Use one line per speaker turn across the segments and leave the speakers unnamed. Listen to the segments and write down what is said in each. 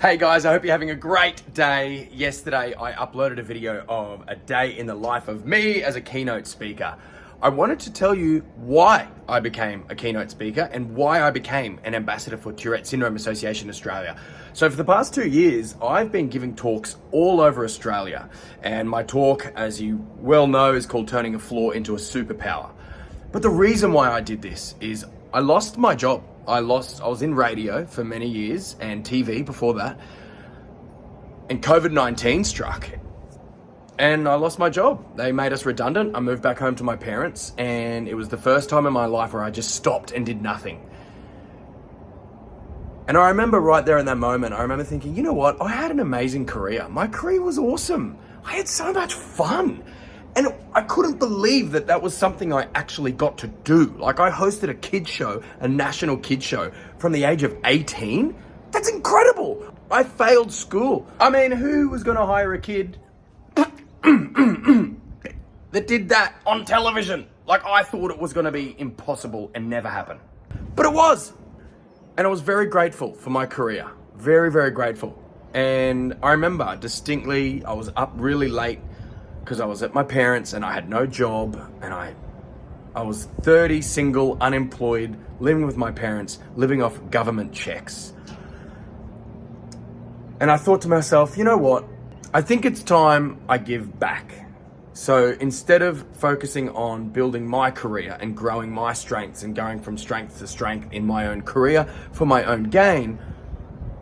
Hey guys, I hope you're having a great day. Yesterday, I uploaded a video of a day in the life of me as a keynote speaker. I wanted to tell you why I became a keynote speaker and why I became an ambassador for Tourette Syndrome Association Australia. So for the past 2 years, I've been giving talks all over Australia. And my talk, as you well know, is called Turning a Flaw into a Superpower. But the reason why I did this is I lost my job. I was in radio for many years and TV before that. And COVID-19 struck and I lost my job. They made us redundant. I moved back home to my parents and it was the first time in my life where I just stopped and did nothing. And I remember right there in that moment, I remember thinking, you know what? I had an amazing career. My career was awesome. I had so much fun. And I couldn't believe that that was something I actually got to do. Like I hosted a kids show, a national kids show from the age of 18. That's incredible. I failed school. I mean, who was gonna hire a kid that did that on television? Like I thought it was gonna be impossible and never happen. But it was. And I was very grateful for my career. Very, very grateful. And I remember distinctly, I was up really late because I was at my parents and I had no job and I was 30, single, unemployed, living with my parents, living off government checks. And I thought to myself, you know what? I think it's time I give back. So instead of focusing on building my career and growing my strengths and going from strength to strength in my own career for my own gain,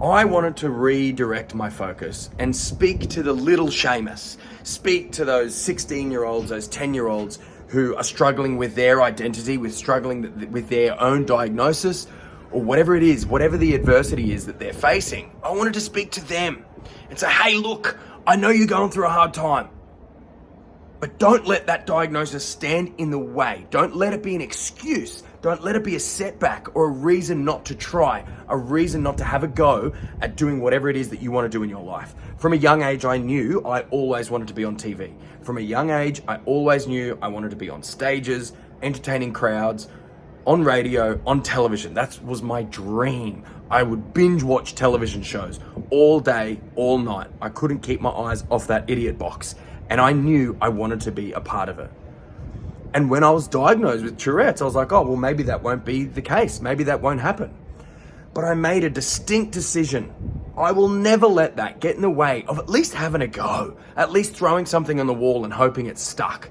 I wanted to redirect my focus and speak to the little Seamus, speak to those 16-year-olds, those 10-year-olds who are struggling with their identity, struggling with their own diagnosis, or whatever it is, whatever the adversity is that they're facing. I wanted to speak to them and say, hey, look, I know you're going through a hard time, but don't let that diagnosis stand in the way. Don't let it be an excuse. Don't let it be a setback or a reason not to try, a reason not to have a go at doing whatever it is that you want to do in your life. From a young age, I knew I always wanted to be on TV. From a young age, I always knew I wanted to be on stages, entertaining crowds, on radio, on television. That was my dream. I would binge watch television shows all day, all night. I couldn't keep my eyes off that idiot box. And I knew I wanted to be a part of it. And when I was diagnosed with Tourette's, I was like, oh, well, maybe that won't be the case. Maybe that won't happen. But I made a distinct decision. I will never let that get in the way of at least having a go, at least throwing something on the wall and hoping it's stuck.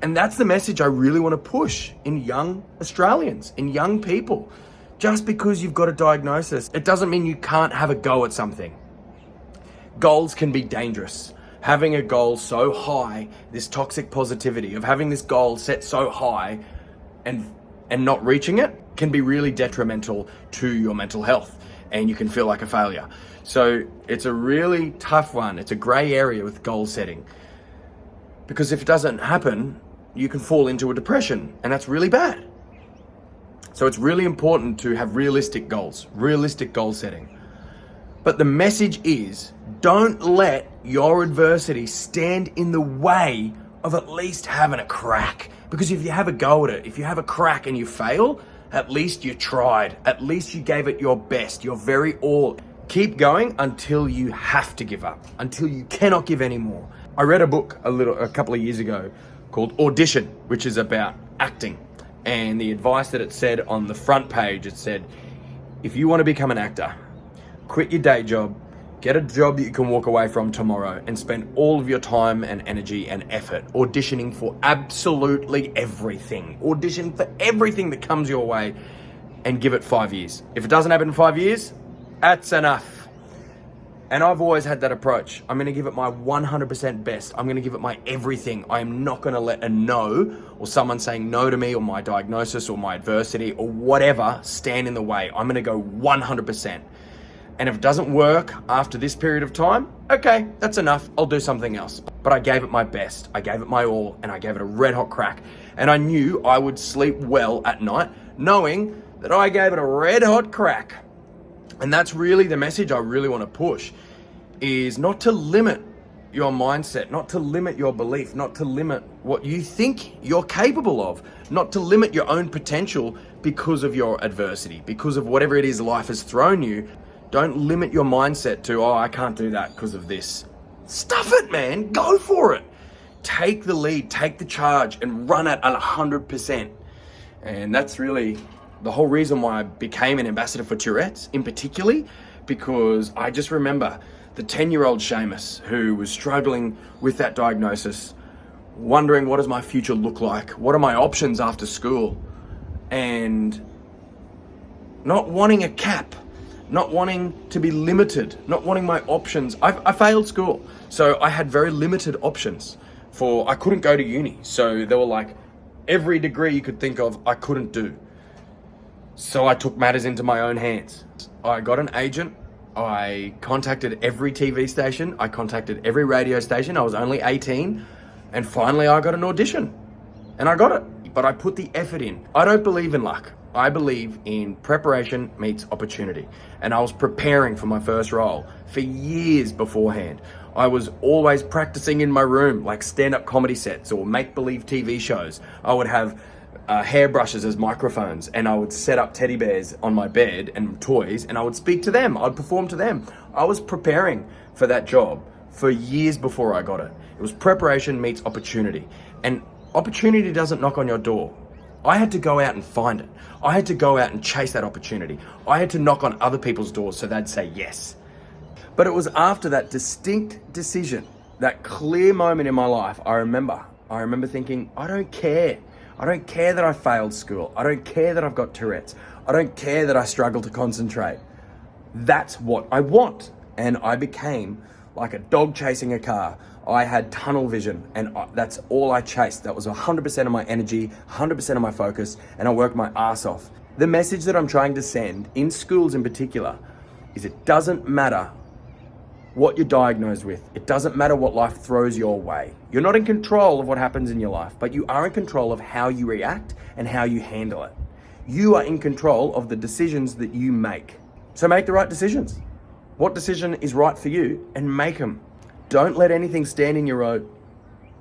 And that's the message I really want to push in young Australians, in young people. Just because you've got a diagnosis, it doesn't mean you can't have a go at something. Goals can be dangerous. Having a goal so high, this toxic positivity of having this goal set so high and not reaching it can be really detrimental to your mental health and you can feel like a failure. So it's a really tough one. It's a gray area with goal setting because if it doesn't happen, you can fall into a depression and that's really bad. So it's really important to have realistic goals, realistic goal setting. But the message is, don't let your adversity stand in the way of at least having a crack. Because if you have a go at it, if you have a crack and you fail, at least you tried. At least you gave it your best, your very all. Keep going until you have to give up, until you cannot give anymore. I read a book a couple of years ago called Audition, which is about acting. And the advice that it said on the front page, it said, if you want to become an actor, quit your day job, get a job that you can walk away from tomorrow and spend all of your time and energy and effort auditioning for absolutely everything. Audition for everything that comes your way and give it 5 years. If it doesn't happen in 5 years, that's enough. And I've always had that approach. I'm going to give it my 100% best. I'm going to give it my everything. I am not going to let a no or someone saying no to me or my diagnosis or my adversity or whatever stand in the way. I'm going to go 100%. And if it doesn't work after this period of time, okay, that's enough. I'll do something else. But I gave it my best. I gave it my all and I gave it a red hot crack. And I knew I would sleep well at night knowing that I gave it a red hot crack. And that's really the message I really want to push is not to limit your mindset, not to limit your belief, not to limit what you think you're capable of, not to limit your own potential because of your adversity, because of whatever it is life has thrown you. Don't limit your mindset to, oh, I can't do that because of this. Stuff it, man. Go for it. Take the lead, take the charge, and run it at 100%. And that's really the whole reason why I became an ambassador for Tourette's, in particularly, because I just remember the 10-year-old Seamus who was struggling with that diagnosis, wondering, what does my future look like? What are my options after school? And not wanting a cap, not wanting to be limited, not wanting my options. I failed school, so I had very limited options. I couldn't go to uni, so there were like every degree you could think of I couldn't do. So I took matters into my own hands. I got an agent. I contacted every TV station. I contacted every radio station. I was only 18, and finally I got an audition, and I got it. But I put the effort in. I don't believe in luck. I believe in preparation meets opportunity. And I was preparing for my first role for years beforehand. I was always practicing in my room, like stand-up comedy sets or make-believe TV shows. I would have hairbrushes as microphones, and I would set up teddy bears on my bed and toys, and I would speak to them. I'd perform to them. I was preparing for that job for years before I got it. It was preparation meets opportunity. And opportunity doesn't knock on your door. I had to go out and find it. I had to go out and chase that opportunity. I had to knock on other people's doors so they'd say yes. But it was after that distinct decision, that clear moment in my life, I remember thinking, I don't care. I don't care that I failed school. I don't care that I've got Tourette's. I don't care that I struggle to concentrate. That's what I want. And I became like a dog chasing a car. I had tunnel vision, and that's all I chased. That was 100% of my energy, 100% of my focus, and I worked my ass off. The message that I'm trying to send, in schools in particular, is it doesn't matter what you're diagnosed with. It doesn't matter what life throws your way. You're not in control of what happens in your life, but you are in control of how you react and how you handle it. You are in control of the decisions that you make. So make the right decisions. What decision is right for you, and make them. Don't let anything stand in your road.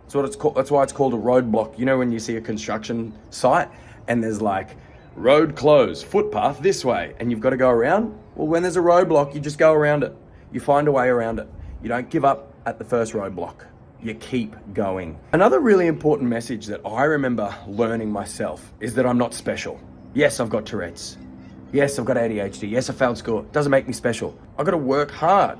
That's what it's called. That's why it's called a roadblock. You know, when you see a construction site and there's like road closed, footpath this way, and you've got to go around. Well, when there's a roadblock, you just go around it. You find a way around it. You don't give up at the first roadblock. You keep going. Another really important message that I remember learning myself is that I'm not special. Yes, I've got Tourette's. Yes, I've got ADHD. Yes, I failed school. It doesn't make me special. I've got to work hard.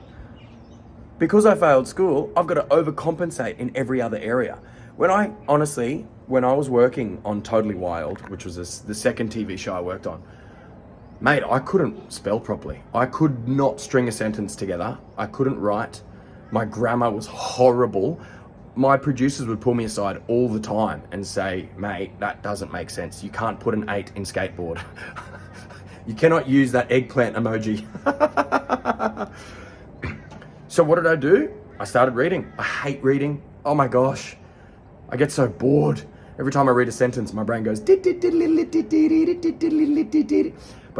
Because I failed school, I've got to overcompensate in every other area. When I was working on Totally Wild, which was the second TV show I worked on, mate, I couldn't spell properly. I could not string a sentence together. I couldn't write. My grammar was horrible. My producers would pull me aside all the time and say, mate, that doesn't make sense. You can't put an 8 in skateboard. You cannot use that eggplant emoji. So what did I do? I started reading. I hate reading. Oh my gosh. I get so bored. Every time I read a sentence, my brain goes, but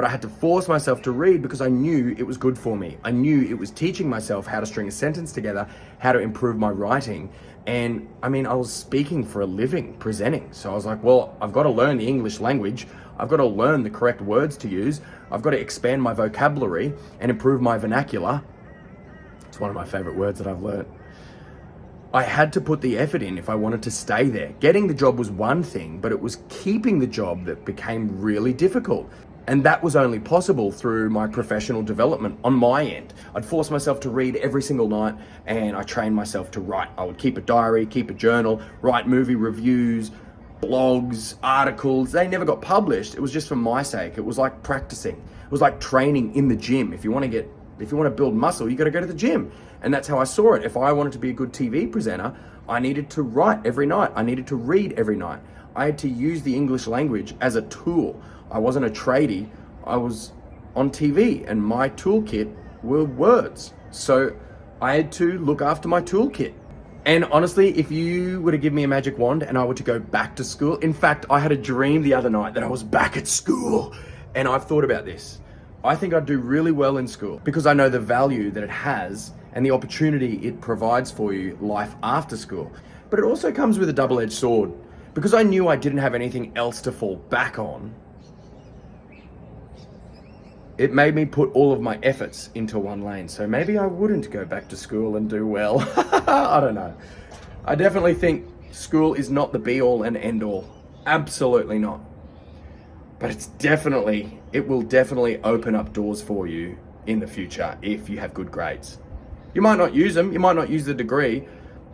I had to force myself to read because I knew it was good for me. I knew it was teaching myself how to string a sentence together, how to improve my writing. And I mean, I was speaking for a living, presenting. So I was like, well, I've got to learn the English language. I've got to learn the correct words to use. I've got to expand my vocabulary and improve my vernacular. It's one of my favorite words that I've learned. I had to put the effort in if I wanted to stay there. Getting the job was one thing, but it was keeping the job that became really difficult. And that was only possible through my professional development on my end. I'd force myself to read every single night, and I trained myself to write. I would keep a diary, keep a journal, write movie reviews, blogs, articles. They never got published. It was just for my sake. It was like practicing. It was like training in the gym. If you want to build muscle, you got to go to the gym. And that's how I saw it. If I wanted to be a good TV presenter, I needed to write every night. I needed to read every night. I had to use the English language as a tool. I wasn't a tradie. I was on TV, and my toolkit were words. So I had to look after my toolkit. And honestly, if you were to give me a magic wand and I were to go back to school, in fact, I had a dream the other night that I was back at school. And I've thought about this. I think I'd do really well in school because I know the value that it has and the opportunity it provides for you life after school. But it also comes with a double-edged sword. Because I knew I didn't have anything else to fall back on, it made me put all of my efforts into one lane. So maybe I wouldn't go back to school and do well. I don't know. I definitely think school is not the be all and end all. Absolutely not. But it will definitely open up doors for you in the future if you have good grades. You might not use them, you might not use the degree,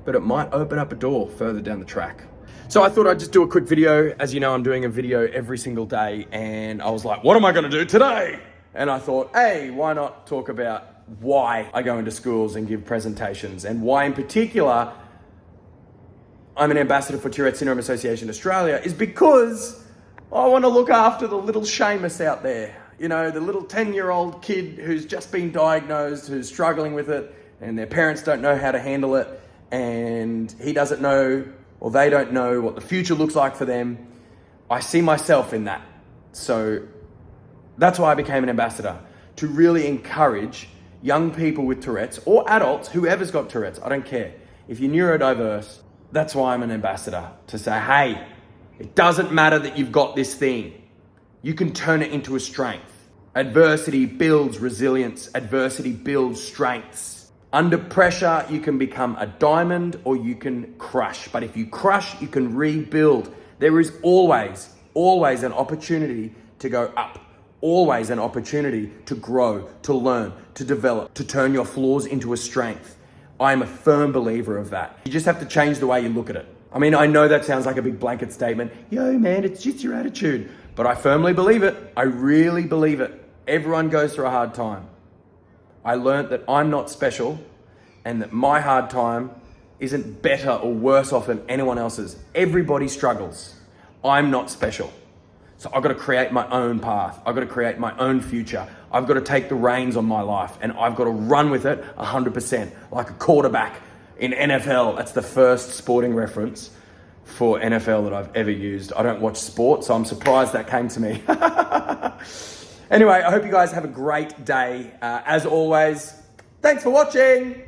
but it might open up a door further down the track. So I thought I'd just do a quick video. As you know, I'm doing a video every single day, and I was like, what am I gonna do today? And I thought, hey, why not talk about why I go into schools and give presentations, and why in particular I'm an ambassador for Tourette Syndrome Association Australia is because I want to look after the little Seamus out there. You know, the little 10-year-old kid who's just been diagnosed, who's struggling with it, and their parents don't know how to handle it, and he doesn't know, or they don't know what the future looks like for them. I see myself in that. So that's why I became an ambassador, to really encourage young people with Tourette's, or adults, whoever's got Tourette's, I don't care. If you're neurodiverse, that's why I'm an ambassador, to say, hey, it doesn't matter that you've got this thing. You can turn it into a strength. Adversity builds resilience. Adversity builds strengths. Under pressure, you can become a diamond or you can crush. But if you crush, you can rebuild. There is always an opportunity to go up. Always an opportunity to grow, to learn, to develop, to turn your flaws into a strength. I am a firm believer of that. You just have to change the way you look at it. I mean, I know that sounds like a big blanket statement. Yo, man, it's just your attitude. But I firmly believe it. I really believe it. Everyone goes through a hard time. I learned that I'm not special and that my hard time isn't better or worse off than anyone else's. Everybody struggles. I'm not special. So I've got to create my own path. I've got to create my own future. I've got to take the reins on my life and I've got to run with it 100%, like a quarterback in NFL. That's the first sporting reference for NFL that I've ever used. I don't watch sport, so I'm surprised that came to me. Anyway, I hope you guys have a great day. As always, thanks for watching.